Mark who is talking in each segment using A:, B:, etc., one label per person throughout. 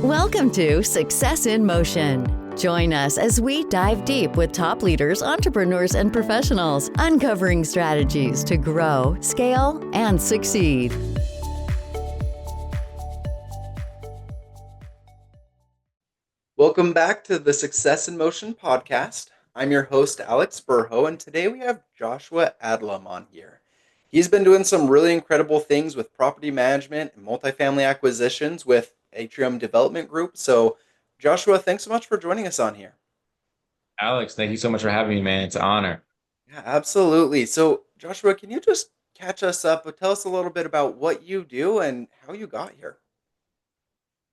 A: Welcome to Success in Motion. Join us as we dive deep with top leaders, entrepreneurs, and professionals, uncovering strategies to grow, scale, and succeed.
B: Welcome back to the Success in Motion podcast. I'm your host, Alex Burho, and today we have Joshua Adlam on here. He's been doing some really incredible things with property management and multifamily acquisitions with Atrium Development Group. So, Joshua, thanks so much for joining us on here.
C: Alex, thank you so much for having me, man. It's an honor.
B: Yeah, absolutely. So, Joshua, can you just catch us up? Tell us a little bit about what you do and how you got here.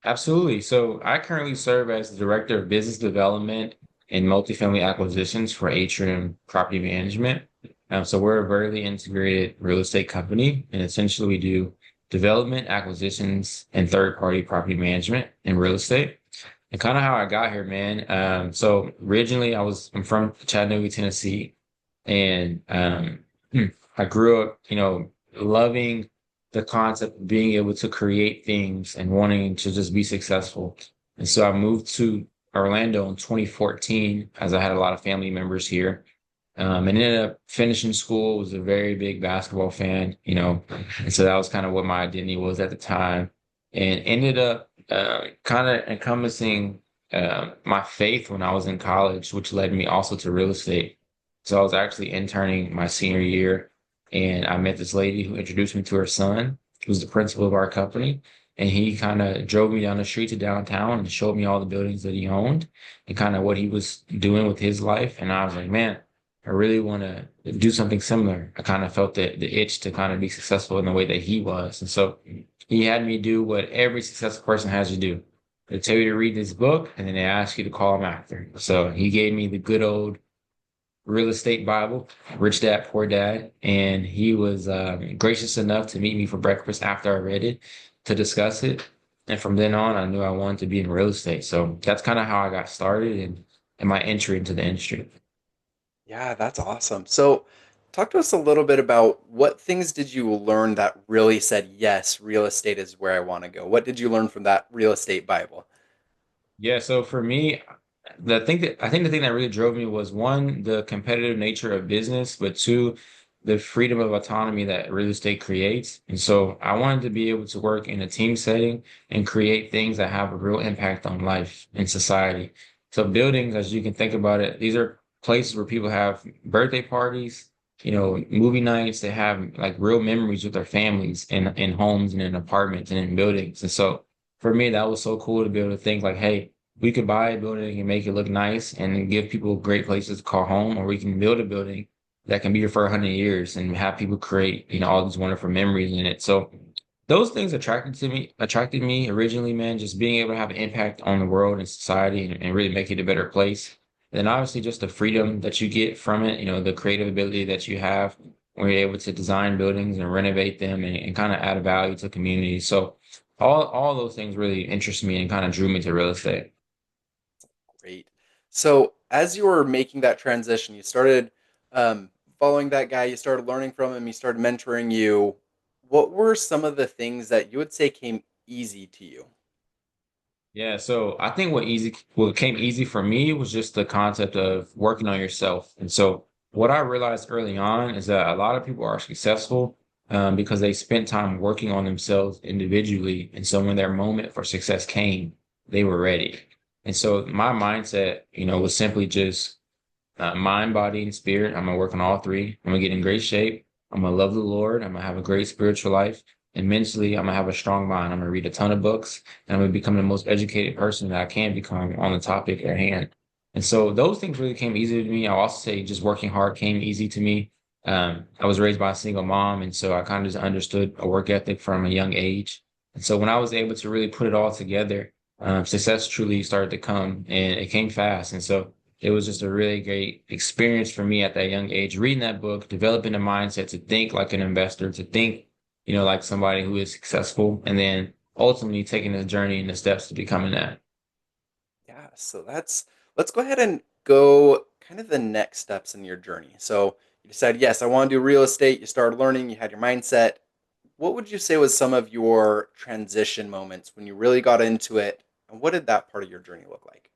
C: Absolutely. So I currently serve as the Director of Business Development and Multifamily Acquisitions for Atrium Property Management. So we're a vertically integrated real estate company, and essentially we do development, acquisitions, and third-party property management in real estate. And kind of how I got here, man. So originally I'm from Chattanooga, Tennessee, and I grew up, loving the concept of being able to create things and wanting to just be successful. And so I moved to Orlando in 2014 as I had a lot of family members here. And ended up finishing school, was a very big basketball fan, and so that was kind of what my identity was at the time. And ended up kind of encompassing my faith when I was in college, which led me also to real estate. So I was actually interning my senior year, and I met this lady who introduced me to her son, who's the principal of our company. And he kind of drove me down the street to downtown and showed me all the buildings that he owned and kind of what he was doing with his life. And I was like, man, I really want to do something similar. I kind of felt the itch to kind of be successful in the way that he was. And so he had me do what every successful person has to do. They tell you to read this book, and then they ask you to call him after. So he gave me the good old real estate Bible, Rich Dad, Poor Dad. And he was gracious enough to meet me for breakfast after I read it to discuss it. And from then on, I knew I wanted to be in real estate. So that's kind of how I got started and my entry into the industry.
B: Yeah, that's awesome. So, talk to us a little bit about what things did you learn that really said, yes, real estate is where I want to go? What did you learn from that real estate Bible?
C: Yeah, so for me, the thing that really drove me was one, the competitive nature of business, but two, the freedom of autonomy that real estate creates. And so I wanted to be able to work in a team setting and create things that have a real impact on life and society. So buildings, as you can think about it, these are places where people have birthday parties, movie nights, they have like real memories with their families in homes and in apartments and in buildings. And so for me, that was so cool to be able to think like, hey, we could buy a building and make it look nice and give people great places to call home, or we can build a building that can be here for 100 years and have people create, all these wonderful memories in it. So those things attracted me originally, man, just being able to have an impact on the world and society and really make it a better place. And then obviously just the freedom that you get from it, the creative ability that you have when you're able to design buildings and renovate them and kind of add value to communities. So all those things really interest me and kind of drew me to real estate.
B: Great. So, as you were making that transition, you started um, following that guy, you started learning from him, he started mentoring you. What were some of the things that you would say came easy to you?
C: Yeah, so I think what came easy for me was just the concept of working on yourself. And so what I realized early on is that a lot of people are successful because they spent time working on themselves individually. And so when their moment for success came, they were ready. And so my mindset, was simply just mind, body, and spirit. I'm gonna work on all three. I'm gonna get in great shape. I'm gonna love the Lord. I'm gonna have a great spiritual life. And mentally, I'm gonna have a strong mind. I'm gonna read a ton of books, and I'm gonna become the most educated person that I can become on the topic at hand. And so those things really came easy to me. I'll also say just working hard came easy to me. I was raised by a single mom, and so I kind of just understood a work ethic from a young age. And so when I was able to really put it all together, success truly started to come, and it came fast. And so it was just a really great experience for me at that young age, reading that book, developing a mindset to think like an investor, to think, like somebody who is successful, and then ultimately taking the journey and the steps to becoming that.
B: Yeah, so let's go ahead and go kind of the next steps in your journey. So, you decided, yes, I want to do real estate. You started learning, you had your mindset. What would you say was some of your transition moments when you really got into it? And what did that part of your journey look like?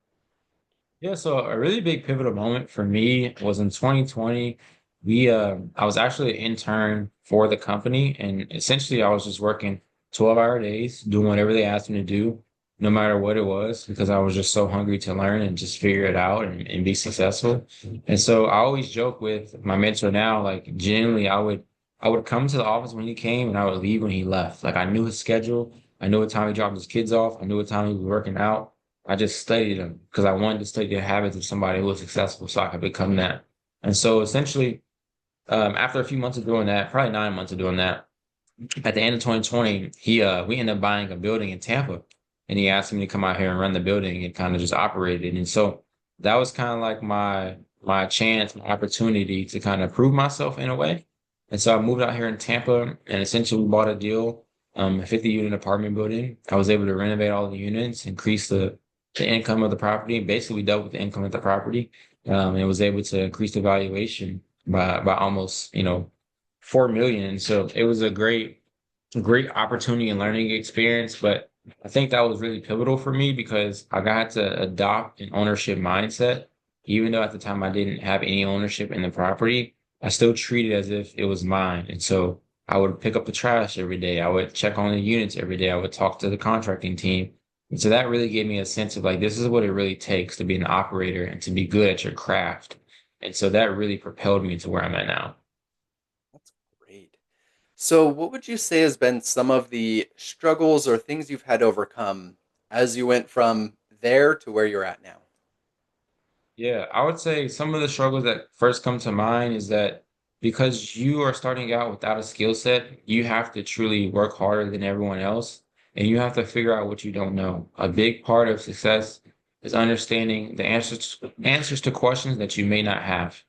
C: Yeah, so a really big pivotal moment for me was in 2020. I was actually an intern for the company, and essentially I was just working 12-hour days, doing whatever they asked me to do, no matter what it was, because I was just so hungry to learn and just figure it out and be successful. And so I always joke with my mentor now, like genuinely, I would come to the office when he came and I would leave when he left. Like I knew his schedule, I knew what time he dropped his kids off, I knew what time he was working out. I just studied them because I wanted to study the habits of somebody who was successful so I could become that. And so essentially, after a few months of doing that, probably 9 months of doing that, at the end of 2020, we ended up buying a building in Tampa, and he asked me to come out here and run the building and kind of just operate it. And so that was kind of like my chance, my opportunity to kind of prove myself in a way. And so I moved out here in Tampa, and essentially we bought a deal, a 50-unit apartment building. I was able to renovate all the units, increase the income of the property, basically we doubled the income of the property, and was able to increase the valuation by almost 4 million. And so it was a great opportunity and learning experience. But I think that was really pivotal for me because I got to adopt an ownership mindset. Even though at the time I didn't have any ownership in the property, I still treated it as if it was mine. And so I would pick up the trash every day. I would check on the units every day. I would talk to the contracting team. And so that really gave me a sense of like, this is what it really takes to be an operator and to be good at your craft. And so that really propelled me to where I'm at now.
B: That's great. So, what would you say has been some of the struggles or things you've had to overcome as you went from there to where you're at now?
C: Yeah, I would say some of the struggles that first come to mind is that because you are starting out without a skill set, you have to truly work harder than everyone else, and you have to figure out what you don't know. A big part of success is understanding the answers to questions that you may not have.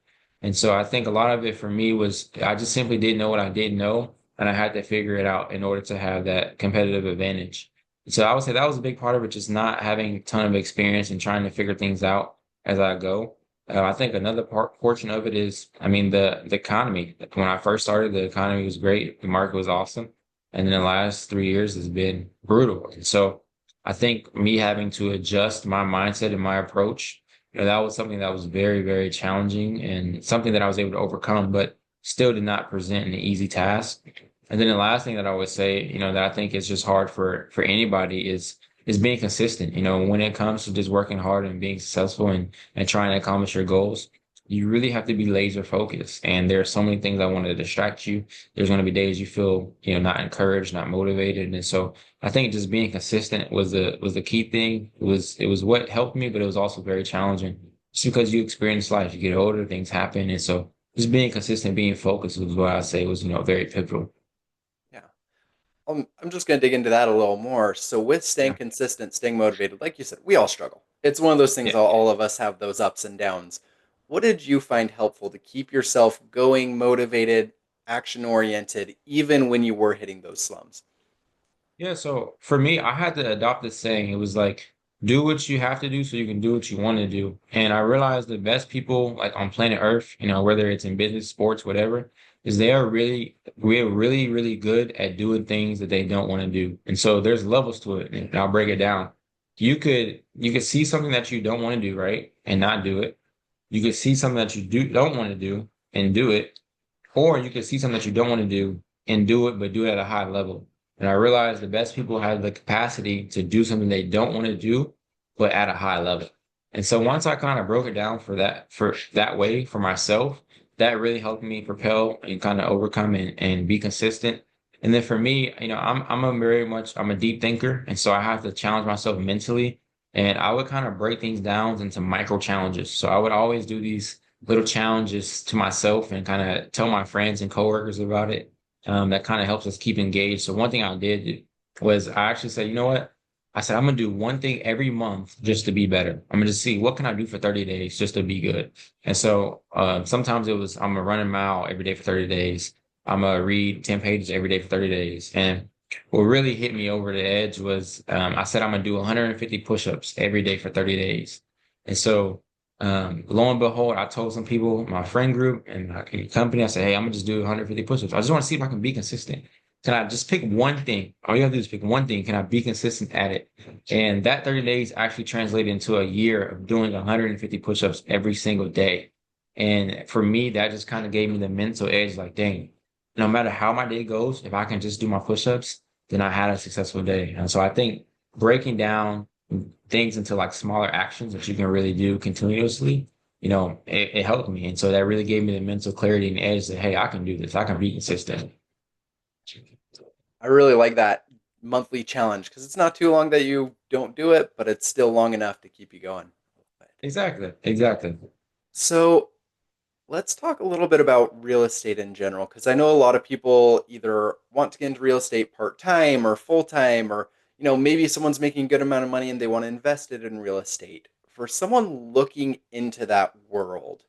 C: And so I think a lot of it for me was I just simply didn't know what I didn't know, and I had to figure it out in order to have that competitive advantage. So I would say that was a big part of it, just not having a ton of experience and trying to figure things out as I go. I think another portion of it is, I mean, the economy. When I first started, the economy was great, the market was awesome, and then the last 3 years has been brutal. And so, I think me having to adjust my mindset and my approach, that was something that was very, very challenging and something that I was able to overcome, but still did not present an easy task. And then the last thing that I would say, that I think is just hard for anybody is being consistent. When it comes to just working hard and being successful and trying to accomplish your goals, you really have to be laser focused. And there are so many things that want to distract you. There's going to be days you feel, not encouraged, not motivated. And so I think just being consistent was the key thing. It was what helped me, but it was also very challenging. Just because you experience life, you get older, things happen. And so just being consistent, being focused was what I say was, very pivotal.
B: Yeah. I'm just going to dig into that a little more. So, with staying
C: Yeah.
B: consistent, staying motivated, like you said, we all struggle. It's one of those things,
C: Yeah.
B: all of us have those ups and downs. What did you find helpful to keep yourself going, motivated, action oriented, even when you were hitting those slumps?
C: Yeah, so for me, I had to adopt this saying. It was like, do what you have to do so you can do what you want to do. And I realized the best people like on planet Earth, whether it's in business, sports, whatever, is we're really, really good at doing things that they don't want to do. And so there's levels to it. And I'll break it down. You could see something that you don't want to do, right? And not do it. You could see something that you don't want to do and do it. Or you could see something that you don't want to do and do it, but do it at a high level. And I realized the best people have the capacity to do something they don't want to do, but at a high level. And so once I kind of broke it down for that way for myself, that really helped me propel and kind of overcome and be consistent. And then for me, I'm a deep thinker. And so I have to challenge myself mentally. And I would kind of break things down into micro challenges. So I would always do these little challenges to myself and kind of tell my friends and coworkers about it. That kind of helps us keep engaged. So one thing I did was I actually said, you know what? I said, I'm gonna do one thing every month just to be better. I'm gonna just see what can I do for 30 days just to be good. And so sometimes it was I'm gonna run a mile every day for 30 days. I'm gonna read 10 pages every day for 30 days. And what really hit me over the edge was I said I'm gonna do 150 push-ups every day for 30 days. And so lo and behold, I told some people, my friend group and my company, I said, hey, I'm gonna just do 150 push-ups. I just want to see if I can be consistent. can I just pick one thing? All you have to do is pick one thing. Can I be consistent at it? And that 30 days actually translated into a year of doing 150 push-ups every single day. And for me, that just kind of gave me the mental edge, like, dang, no matter how my day goes, if I can just do my push-ups, then I had a successful day. And so I think breaking down things into like smaller actions that you can really do continuously, it helped me. And so that really gave me the mental clarity and edge that, hey, I can do this. I can be consistent.
B: I really like that monthly challenge because it's not too long that you don't do it, but it's still long enough to keep you going.
C: Exactly. Exactly.
B: So let's talk a little bit about real estate in general, because I know a lot of people either want to get into real estate part time or full time, or maybe someone's making a good amount of money and they want to invest it in real estate. For someone looking into that world,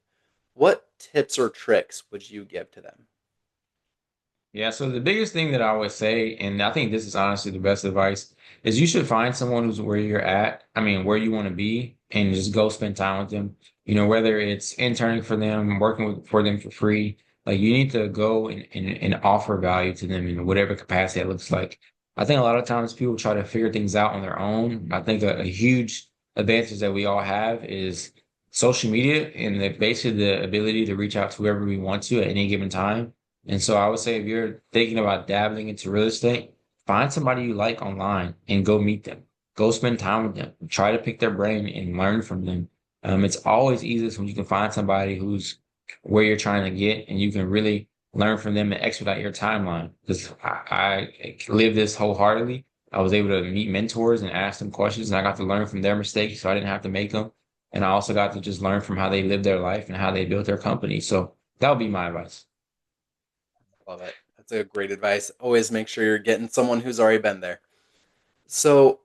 B: what tips or tricks would you give to them?
C: Yeah, so the biggest thing that I always say, and I think this is honestly the best advice, is you should find someone who's where you're at, I mean, where you want to be, and just go spend time with them. Whether it's interning for them, for them for free, like you need to go and offer value to them in whatever capacity it looks like. I think a lot of times people try to figure things out on their own. I think a huge advantage that we all have is social media and basically the ability to reach out to whoever we want to at any given time. And so I would say if you're thinking about dabbling into real estate, find somebody you like online and go meet them. Go spend time with them. Try to pick their brain and learn from them. It's always easiest when you can find somebody who's where you're trying to get and you can really learn from them and expedite your timeline. Because I live this wholeheartedly. I was able to meet mentors and ask them questions and I got to learn from their mistakes so I didn't have to make them. And I also got to just learn from how they live their life and how they built their company. So that would be my advice.
B: Love it. That's a great advice. Always make sure you're getting someone who's already been there. So,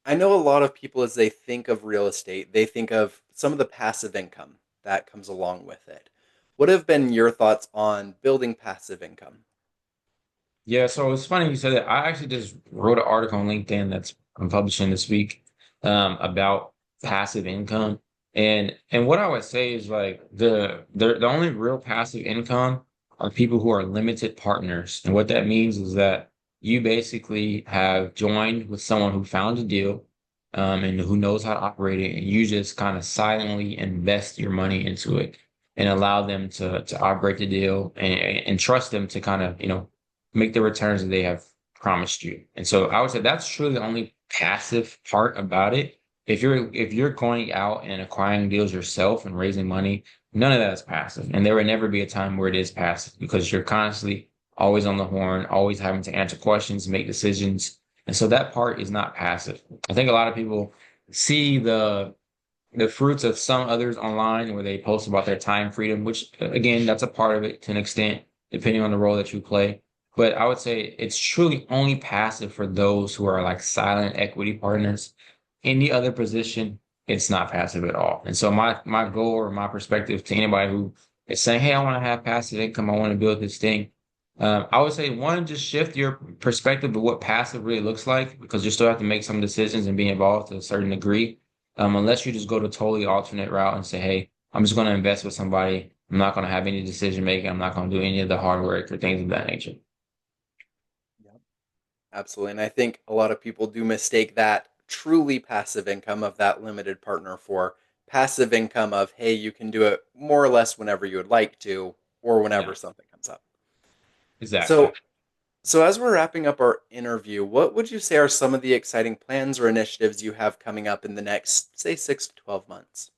B: I know a lot of people, as they think of real estate, they think of some of the passive income that comes along with it. What have been your thoughts on building passive income?
C: Yeah, so it's funny you said that. I actually just wrote an article on LinkedIn that's I'm publishing this week about passive income. And what I would say is like the only real passive income are people who are limited partners. And what that means is that you basically have joined with someone who found a deal and who knows how to operate it, and you just kind of silently invest your money into it and allow them to operate the deal and trust them to kind of, make the returns that they have promised you. And so I would say that's truly the only passive part about it. If you're going out and acquiring deals yourself and raising money, none of that is passive. And there will never be a time where it is passive because you're constantly always on the horn, always having to answer questions, make decisions. And so that part is not passive. I think a lot of people see the fruits of some others online where they post about their time freedom, which again, that's a part of it to an extent, depending on the role that you play. But I would say it's truly only passive for those who are like silent equity partners. Any other position, it's not passive at all. And so my goal or my perspective to anybody who is saying, "Hey, I want to have passive income. I want to build this thing." I would say one, just shift your perspective of what passive really looks like because you still have to make some decisions and be involved to a certain degree. Unless you just go to totally alternate route and say, "Hey, I'm just going to invest with somebody. I'm not going to have any decision making. I'm not going to do any of the hard work or things of that nature."
B: Yep. Absolutely. And I think a lot of people do mistake that truly passive income of that limited partner for passive income of, hey, you can do it more or less whenever you would like to or
C: Yeah,
B: whenever something comes up.
C: exactly.
B: So, so as we're wrapping up our interview, what would you say are some of the exciting plans or initiatives you have coming up in the next, say, 6 to 12 months?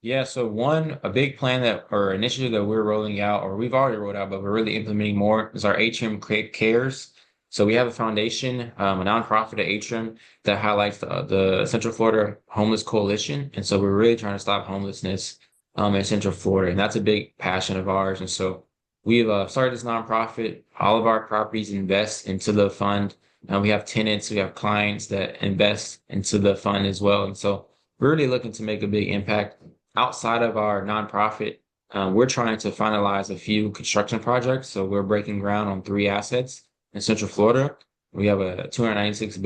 C: Yeah, so a big plan that or initiative that we're rolling out, or we've already rolled out, but we're really implementing more, is our Atrium Cares. So we have a foundation, a nonprofit at Atrium that highlights the Central Florida Homeless Coalition, and so we're really trying to stop homelessness in Central Florida, and that's a big passion of ours. And so we've started this nonprofit. All of our properties invest into the fund. We have tenants, we have clients that invest into the fund as well, and so we're really looking to make a big impact outside of our nonprofit. We're trying to finalize a few construction projects. So we're breaking ground on 3 assets in Central Florida. We have a 296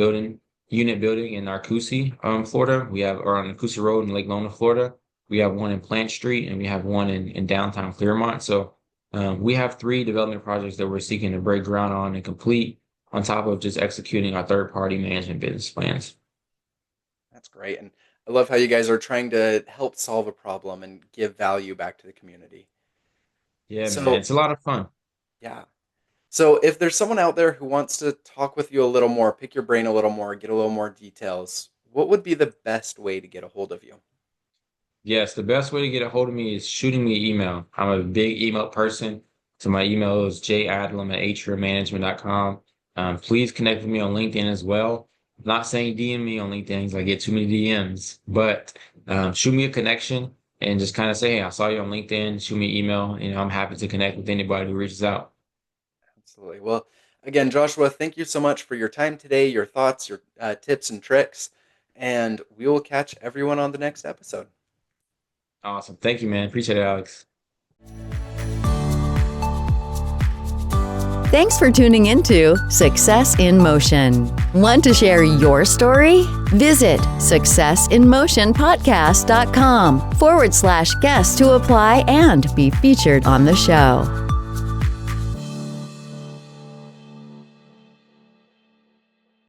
C: unit building in Narcoossee, Florida. Or on Narcoossee Road in Lake Lona, Florida. We have one in Plant Street and we have one in downtown Clearmont. So We have 3 development projects that we're seeking to break ground on and complete, on top of just executing our third-party management business plans.
B: That's great. And I love how you guys are trying to help solve a problem and give value back to the community.
C: Yeah, man,
B: So,
C: it's a lot of fun.
B: yeah. So, if there's someone out there who wants to talk with you a little more, pick your brain a little more, get a little more details, what would be the best way to get a hold of you?
C: Yes, the best way to get a hold of me is shooting me an email. I'm a big email person. So my email is jadlam@atriummanagement.com. Please connect with me on LinkedIn as well. I'm not saying DM me on LinkedIn because I get too many DMs, but shoot me a connection and just kind of say, hey, I saw you on LinkedIn. Shoot me an email. I'm happy to connect with anybody who reaches out.
B: Absolutely. Well, again, Joshua, thank you so much for your time today, your thoughts, your tips and tricks, and we will catch everyone on the next episode.
C: Awesome. Thank you, man. Appreciate it, Alex.
A: Thanks for tuning into Success in Motion. Want to share your story? Visit successinmotionpodcast.com/guest to apply and be featured on the show.